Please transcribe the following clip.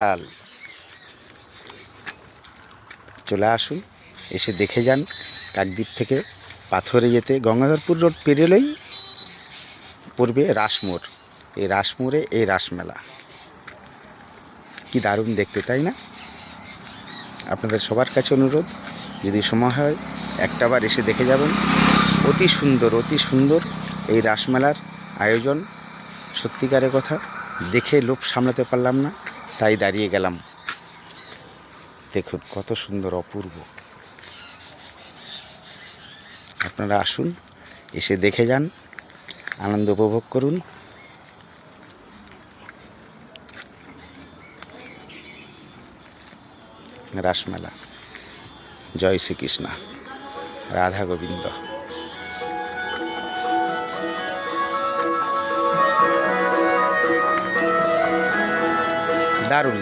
আর চলে আসুন, এসে দেখে যান। কাকদ্বীপ থেকে পাথরে যেতে গঙ্গাধরপুর রোড পেরোলেই পড়বে রাসমোড়। এই রাসমোড়ে এই রাসমেলা, কি দারুণ দেখতে, তাই না? আপনাদের সবার কাছে অনুরোধ, যদি সময় হয় একটাবার এসে দেখে যাবেন। অতি সুন্দর এই রাসমেলার আয়োজন। সত্যিকারের কথা, দেখে লোভ সামলাতে পারলাম না, তাই দাঁড়িয়ে গেলাম। দেখুন কত সুন্দর, অপূর্ব। আপনারা আসুন, এসে দেখে যান, আনন্দ উপভোগ করুন। রাসমেলা। জয় শ্রীকৃষ্ণ, রাধা গোবিন্দ। দারুণ।